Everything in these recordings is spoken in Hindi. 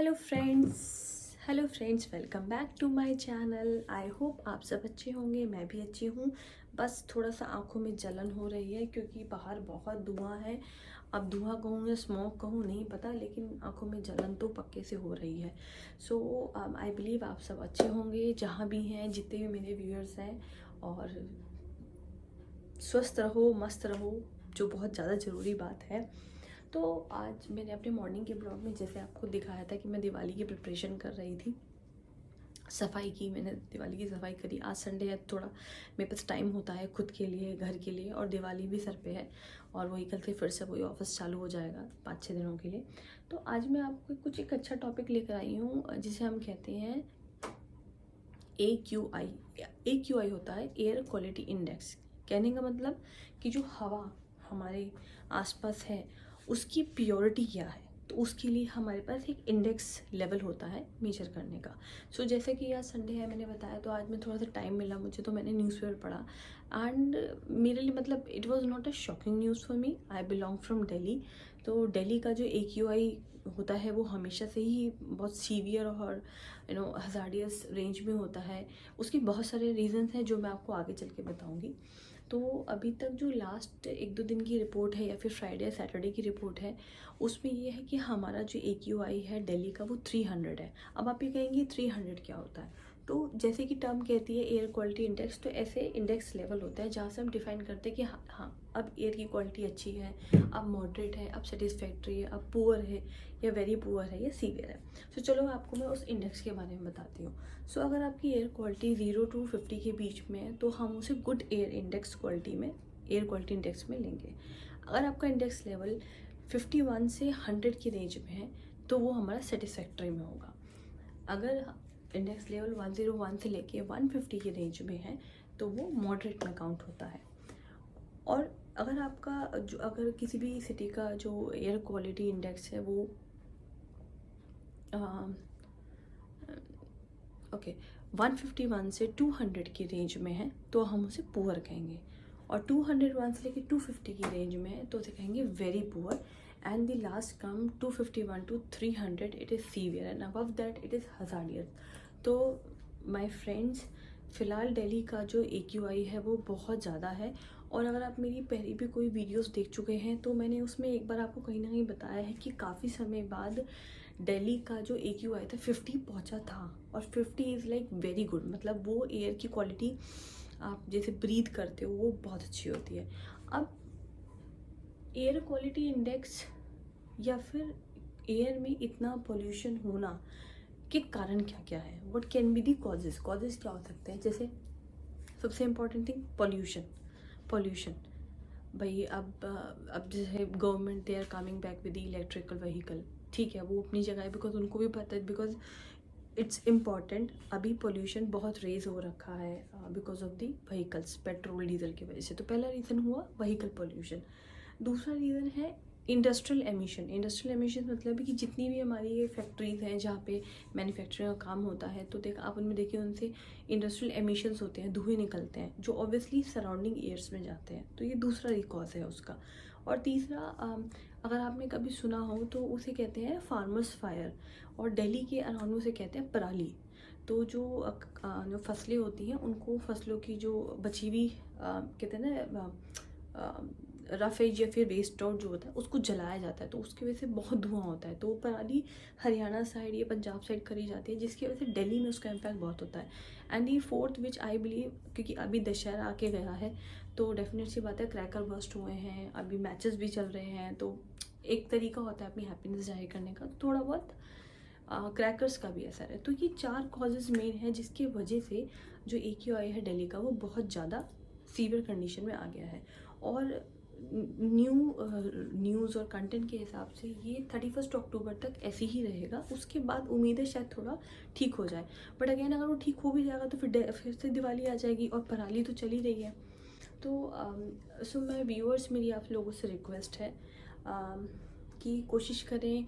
Hello friends, welcome back to my channel. I hope आप सब अच्छे होंगे। मैं भी अच्छी हूँ। बस थोड़ा सा आंखों में जलन हो रही है क्योंकि बाहर बहुत धुआं है। अब धुआं कहूँ या स्मोक कहूँ नहीं पता, लेकिन आंखों में जलन तो पक्के से हो रही है। सो आई बिलीव आप सब अच्छे होंगे जहाँ भी हैं, जितने भी मेरे व्यूअर्स हैं। और स्वस्थ रहो, मस्त रहो, जो बहुत ज़्यादा ज़रूरी बात है। तो आज मैंने अपने मॉर्निंग के ब्लॉग में जैसे आपको दिखाया था कि मैं दिवाली की प्रिपरेशन कर रही थी, सफाई की। मैंने दिवाली की सफाई करी। आज संडे है, थोड़ा मेरे पास टाइम होता है खुद के लिए, घर के लिए, और दिवाली भी सर पे है। और वही कल से फिर से वही ऑफिस चालू हो जाएगा 5-6 दिनों के लिए। तो आज मैं आपको कुछ एक अच्छा टॉपिक लेकर आई हूँ जिसे हम कहते हैं AQI। AQI होता है एयर क्वालिटी इंडेक्स। कहने का मतलब कि जो हवा हमारे आसपास है उसकी प्योरिटी क्या है। तो उसके लिए हमारे पास एक इंडेक्स लेवल होता है मेजर करने का। सो जैसे कि आज संडे है, मैंने बताया, तो आज मैं थोड़ा सा टाइम मिला मुझे, तो मैंने न्यूज़पेपर पढ़ा। एंड मेरे लिए मतलब it was not a shocking news for me. I belong from Delhi. तो दिल्ली का जो AQI होता है वो हमेशा से ही बहुत सीवियर और हज़ार्डियस रेंज में होता है। उसके बहुत सारे रीजंस हैं जो मैं आपको आगे चल के बताऊंगी। तो अभी तक जो लास्ट 1-2 दिन की रिपोर्ट है या फिर फ्राइडे या सैटरडे की रिपोर्ट है, उसमें ये है कि हमारा जो AQI है दिल्ली का वो 300 है। अब आप ये कहेंगे 300 क्या होता है। तो जैसे कि टर्म कहती है एयर क्वालिटी इंडेक्स, तो ऐसे इंडेक्स लेवल होता है जहाँ से हम डिफाइन करते हैं कि हाँ अब एयर की क्वालिटी अच्छी है, अब मॉडरेट है, अब सेटिस्फैक्ट्री है, अब पुअर है, या वेरी पुअर है, या सीवियर है। तो चलो आपको मैं उस इंडेक्स के बारे में बताती हूँ। सो अगर आपकी एयर क्वालिटी 0 to 50 के बीच में है तो हम उसे गुड एयर क्वालिटी इंडेक्स में लेंगे। अगर आपका इंडेक्स लेवल 51 से 100 की रेंज में है तो वो हमारा सेटिस्फैक्ट्री में होगा। अगर इंडेक्स लेवल 101 से लेके 150 की रेंज में है तो वो मॉडरेट में काउंट होता है। और अगर आपका जो अगर किसी भी सिटी का जो एयर क्वालिटी इंडेक्स है वो ओके 151 से 200 की रेंज में है तो हम उसे पुअर कहेंगे। और 201 से लेकर 250 की रेंज में है तो उसे कहेंगे very poor. And the last come 251 to 300 it is severe, and above that it is hazardous. तो माय फ्रेंड्स, फ़िलहाल दिल्ली का जो AQI है वो बहुत ज़्यादा है। और अगर आप मेरी पहले भी कोई वीडियोस देख चुके हैं तो मैंने उसमें एक बार आपको कहीं ना कहीं बताया है कि काफ़ी समय बाद दिल्ली का जो AQI था 50 पहुंचा था। और 50 इज़ लाइक वेरी गुड, मतलब वो एयर की क्वालिटी आप जैसे ब्रीथ करते हो वो बहुत अच्छी होती है। अब एयर क्वालिटी इंडेक्स या फिर एयर में इतना पोल्यूशन होना के कारण क्या क्या है, what can be the causes क्या हो सकते हैं। जैसे सबसे इम्पोर्टेंट थिंग पोल्यूशन। भाई अब जैसे government they are coming back with the electrical vehicle, ठीक है, वो अपनी जगह है, बिकॉज उनको भी पता है, बिकॉज इट्स इम्पॉर्टेंट। अभी पोल्यूशन बहुत रेज हो रखा है because of the vehicles, petrol diesel की वजह से। तो पहला रीज़न हुआ व्हीकल पोल्यूशन। दूसरा रीज़न है इंडस्ट्रियल एमिशन मतलब कि जितनी भी हमारी ये फैक्ट्रीज़ हैं जहाँ पे मैन्युफैक्चरिंग का काम होता है, तो आप उनमें देखिए उनसे इंडस्ट्रियल एमिशंस होते हैं, धुएं निकलते हैं जो ऑब्वियसली सराउंडिंग एयर्स में जाते हैं। तो ये दूसरा कॉज है उसका। और तीसरा अगर आपने कभी सुना हो तो उसे कहते हैं फार्मर्स फायर, और दिल्ली के अराउंड उसे कहते हैं पराली। तो जो फसलें होती हैं उनको, फसलों की जो बची हुई कहते हैं ना रफेज या फिर वेस्ट आउट जो होता है उसको जलाया जाता है, तो उसकी वजह से बहुत धुआं होता है। तो पराली हरियाणा साइड या पंजाब साइड करी जाती है, जिसकी वजह से दिल्ली में उसका इम्पैक्ट बहुत होता है। एंड ये फोर्थ विच आई बिलीव, क्योंकि अभी दशहरा आके गया है तो डेफिनेट सी बात है, क्रैकर बर्स्ट हुए हैं, अभी मैचेस भी चल रहे हैं, तो एक तरीका होता है अपनी हैप्पीनेस जाहिर करने का, थोड़ा बहुत क्रैकर्स का भी असर है। तो ये 4 कॉजेज़ मेन हैं जिसकी वजह से जो AQI है दिल्ली का वो बहुत ज़्यादा सीवियर कंडीशन में आ गया है। और न्यूज़ और कंटेंट के हिसाब से ये 31 अक्टूबर तक ऐसे ही रहेगा। उसके बाद उम्मीद है शायद थोड़ा ठीक हो जाए, बट अगेन अगर वो ठीक हो भी जाएगा तो फिर से दिवाली आ जाएगी और पराली तो चली रही है। तो सो मैं व्यूअर्स, मेरी आप लोगों से रिक्वेस्ट है कि कोशिश करें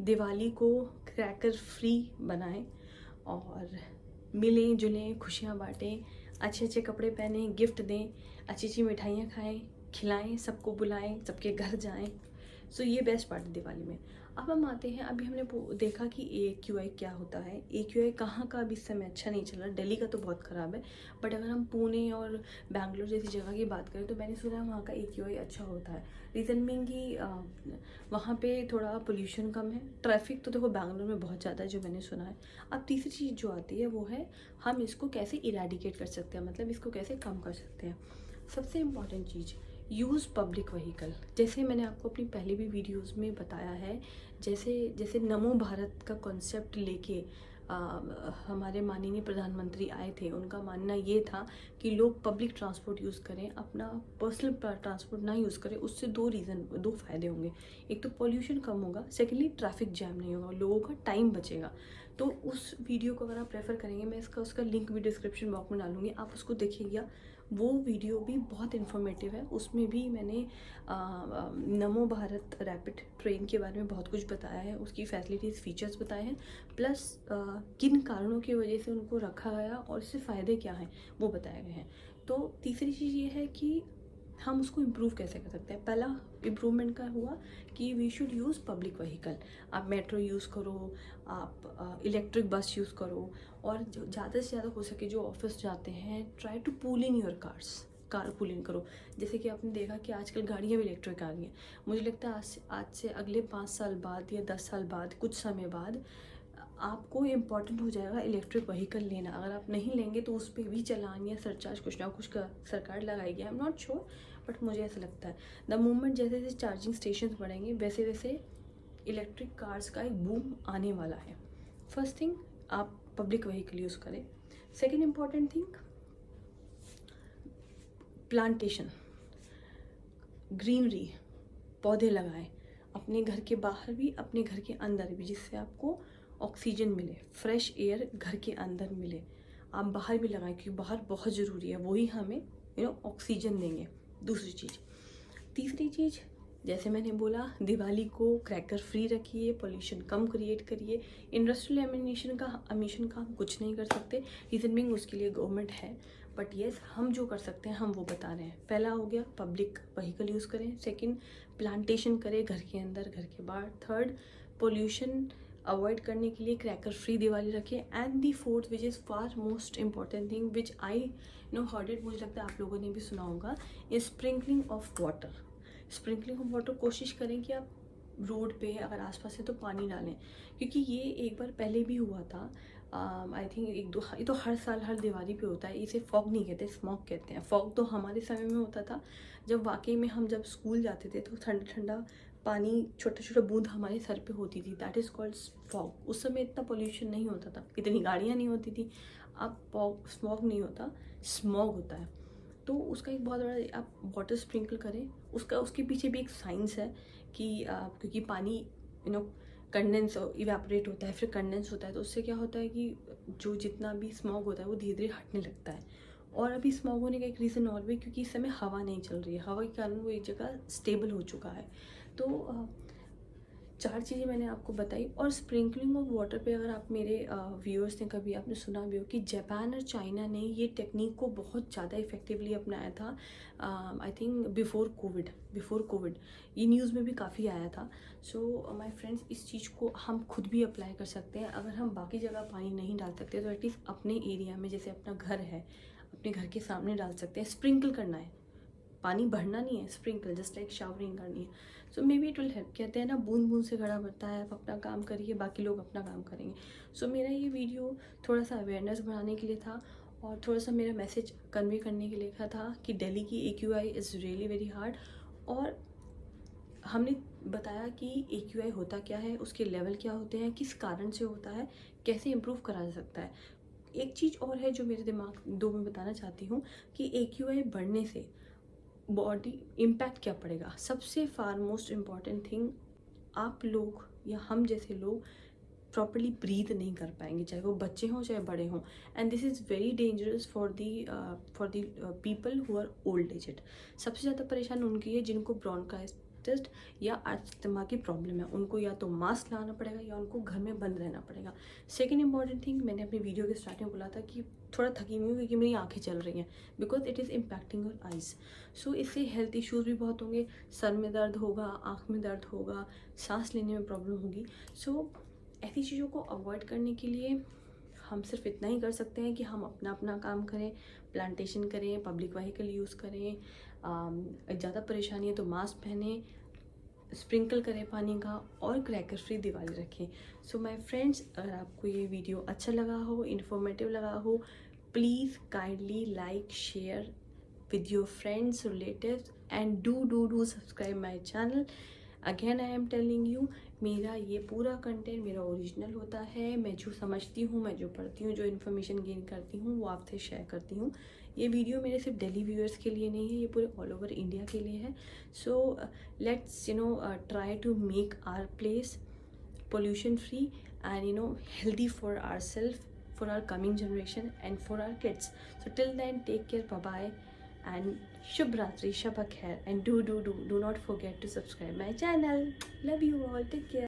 दिवाली को क्रैकर फ्री बनाएं और मिलें जुलें, खुशियाँ बांटें, अच्छे अच्छे कपड़े पहनें, गिफ्ट दें, अच्छी अच्छी मिठाइयाँ खाएं, खिलाएं, सबको बुलाएं, सबके घर जाएं। सो ये बेस्ट पार्ट है दिवाली में। अब हम आते हैं, अभी हमने देखा कि AQI क्या होता है। AQI कहाँ का अभी इस समय अच्छा नहीं चल रहा, दिल्ली का तो बहुत ख़राब है, बट अगर हम पुणे और बैंगलोर जैसी जगह की बात करें तो मैंने सुना है वहाँ का AQI अच्छा होता है। रीज़न बीइंग कि वहाँ पे थोड़ा पोल्यूशन कम है, ट्रैफिक तो देखो बैंगलोर में बहुत ज़्यादा है जो मैंने सुना है। अब तीसरी चीज़ जो आती है वो है हम इसको कैसे इरेडिकेट कर सकते हैं, मतलब इसको कैसे कम कर सकते हैं। सबसे इम्पॉर्टेंट चीज़, यूज़ पब्लिक व्हीकल। जैसे मैंने आपको अपनी पहले भी वीडियोस में बताया है, जैसे जैसे नमो भारत का कॉन्सेप्ट लेके हमारे माननीय प्रधानमंत्री आए थे, उनका मानना ये था कि लोग पब्लिक ट्रांसपोर्ट यूज़ करें, अपना पर्सनल ट्रांसपोर्ट ना यूज़ करें। उससे दो फ़ायदे होंगे, एक तो पोल्यूशन कम होगा, सेकेंडली ट्रैफिक जैम नहीं होगा, लोगों का टाइम बचेगा। तो उस वीडियो को अगर आप प्रेफर करेंगे, मैं उसका लिंक भी डिस्क्रिप्शन बॉक्स में डालूंगी, आप उसको देखिएगा। वो वीडियो भी बहुत इन्फॉर्मेटिव है, उसमें भी मैंने नमो भारत रैपिड ट्रेन के बारे में बहुत कुछ बताया है, उसकी फैसिलिटीज़ फीचर्स बताए हैं, प्लस किन कारणों की वजह से उनको रखा गया और इससे फ़ायदे क्या हैं वो बताए गए हैं। तो तीसरी चीज़ ये है कि हम उसको इम्प्रूव कैसे कर सकते हैं। पहला इम्प्रूवमेंट का हुआ कि we should use public vehicle. आप मेट्रो यूज़ करो, आप इलेक्ट्रिक बस यूज़ करो, और ज़्यादा से ज़्यादा हो सके जो ऑफिस जाते हैं, try to pool in your car pooling करो। जैसे कि आपने देखा कि आजकल गाड़ियाँ भी इलेक्ट्रिक आ रही हैं। मुझे लगता है आज से अगले 5 साल बाद या 10 साल बाद, कुछ समय बाद आपको इम्पॉर्टेंट हो जाएगा इलेक्ट्रिक व्हीकल लेना। अगर आप नहीं लेंगे तो उस पर भी चालान या सरचार्ज कुछ ना कुछ का सरकार लगाएगी। I am not sure, but मुझे ऐसा लगता है द मूवमेंट जैसे जैसे चार्जिंग स्टेशन बढ़ेंगे वैसे वैसे इलेक्ट्रिक कार्स का एक बूम आने वाला है। फर्स्ट थिंग, आप पब्लिक व्हीकल यूज़ करें। Second important thing, plantation, greenery, पौधे लगाएं अपने घर के बाहर भी, अपने घर के अंदर भी, जिससे आपको ऑक्सीजन मिले, फ्रेश एयर घर के अंदर मिले। आप बाहर भी लगाएं क्योंकि बाहर बहुत ज़रूरी है, वही हमें ऑक्सीजन देंगे। दूसरी चीज़, तीसरी चीज़, जैसे मैंने बोला, दिवाली को क्रैकर फ्री रखिए, पोल्यूशन कम क्रिएट करिए। इंडस्ट्रियल एमिनेशन का हम कुछ नहीं कर सकते, रीजन बीइंग उसके लिए गवर्नमेंट है, बट येस हम जो कर सकते हैं हम वो बता रहे हैं। पहला हो गया पब्लिक व्हीकल यूज़ करें, सेकंड प्लांटेशन करें घर के अंदर घर के बाहर, थर्ड पोल्यूशन अवॉइड करने के लिए क्रैकर फ्री दिवाली रखें, and the fourth which is far most important thing which I heard it, मुझे लगता है आप लोगों ने भी सुना होगा, is sprinkling of water. Sprinkling of water, कोशिश करें कि आप रोड पे अगर आसपास है तो पानी डालें, क्योंकि ये एक बार पहले भी हुआ था। आई थिंक ये तो हर साल हर दिवाली पे होता है। इसे फॉग नहीं कहते, स्मॉग कहते हैं। फॉग तो हमारे समय में होता था जब वाकई में हम जब स्कूल जाते थे तो ठंडा ठंडा पानी, छोटा छोटा बूंद हमारे सर पे होती थी, दैट इज़ कॉल्ड फॉग। उस समय इतना पोल्यूशन नहीं होता था, इतनी गाड़ियाँ नहीं होती थी। अब स्मॉग नहीं होता, स्मॉग होता है। तो उसका एक बहुत बड़ा, आप वाटर स्प्रिंकल करें, उसके पीछे भी एक साइंस है कि क्योंकि पानी कंडेंस इवेपोरेट होता है, फिर कंडेंस होता है, तो उससे क्या होता है कि जो जितना भी स्मॉग होता है वो धीरे धीरे हटने लगता है। और अभी स्मॉग होने का एक रीज़न और भी, क्योंकि इस समय हवा नहीं चल रही है, हवा के कारण वो एक जगह स्टेबल हो चुका है। तो 4 चीज़ें मैंने आपको बताई। और स्प्रिंकलिंग ऑफ वाटर पे अगर आप मेरे व्यूअर्स ने कभी आपने सुना भी हो कि जापान और चाइना ने ये टेक्निक को बहुत ज़्यादा इफेक्टिवली अपनाया था, आई थिंक बिफोर कोविड। ये न्यूज़ में भी काफ़ी आया था। सो माय फ्रेंड्स, इस चीज़ को हम खुद भी अप्लाई कर सकते हैं। अगर हम बाकी जगह पानी नहीं डाल सकते तो एटलीस्ट अपने एरिया में, जैसे अपना घर है, अपने घर के सामने डाल सकते हैं। स्प्रिंकल करना है, पानी भरना नहीं है, स्प्रिंकल जस्ट लाइक शावरिंग करनी है। So maybe it will help. कहते हैं ना, बूंद बूंद से घड़ा भरता है, आप अपना काम करिए, बाकी लोग अपना काम करेंगे। सो मेरा ये वीडियो थोड़ा सा अवेयरनेस बढ़ाने के लिए था, और थोड़ा सा मेरा मैसेज कन्वे करने के लिए था कि दिल्ली की AQI is really very hard. और हमने बताया कि AQI होता क्या है, उसके लेवल क्या होते हैं, किस कारण से होता है, कैसे इम्प्रूव करा जा सकता है। एक चीज़ और है जो मेरे दिमाग में बताना चाहती हूँ कि AQI बढ़ने से बॉडी इम्पैक्ट क्या पड़ेगा। सबसे फार मोस्ट इम्पॉर्टेंट थिंग, आप लोग या हम जैसे लोग प्रॉपरली ब्रीथ नहीं कर पाएंगे, चाहे वो बच्चे हों चाहे बड़े हों, and this is very dangerous for the people who are old aged. सबसे ज़्यादा परेशान उनकी है जिनको ब्रोंकाइटिस आर्थिटिस्ट या अस्थमा की प्रॉब्लम है, उनको या तो मास्क लगाना पड़ेगा या उनको घर में बंद रहना पड़ेगा। सेकेंड इंपॉर्टेंट थिंग, मैंने अपनी वीडियो के स्टार्टिंग में बोला था कि थोड़ा थकी हुई हूँ क्योंकि मेरी आंखें चल रही हैं, because it is impacting your eyes. So इससे हेल्थ इश्यूज़ भी बहुत होंगे, सर में दर्द होगा, आँख में दर्द होगा, सांस लेने में प्रॉब्लम होगी। सो ऐसी चीज़ों को अवॉइड करने के लिए हम सिर्फ इतना ही कर सकते हैं कि हम अपना अपना काम करें, प्लांटेशन करें, पब्लिक व्हीकल यूज़ करें, ज़्यादा परेशानी है तो मास्क पहने, स्प्रिंकल करें पानी का, और क्रैकर फ्री दिवाली रखें। सो माय फ्रेंड्स, अगर आपको ये वीडियो अच्छा लगा हो, इन्फॉर्मेटिव लगा हो, please kindly like, share with your friends, relatives, and do subscribe my channel. Again I am telling you, मेरा ये पूरा कंटेंट मेरा ओरिजिनल होता है। मैं जो समझती हूँ, मैं जो पढ़ती हूँ, जो इन्फॉर्मेशन गेन करती हूँ, वो आपसे शेयर करती हूँ। ये वीडियो मेरे सिर्फ दिल्ली व्यूअर्स के लिए नहीं है, ये पूरे ऑल ओवर इंडिया के लिए है। So let's try to make our place pollution free and healthy for ourselves, for our coming generation, and for our kids. So till then, take care, bye bye, and Shubh Ratri, Shabha Khair, and do not forget to subscribe my channel. Love you all, take care.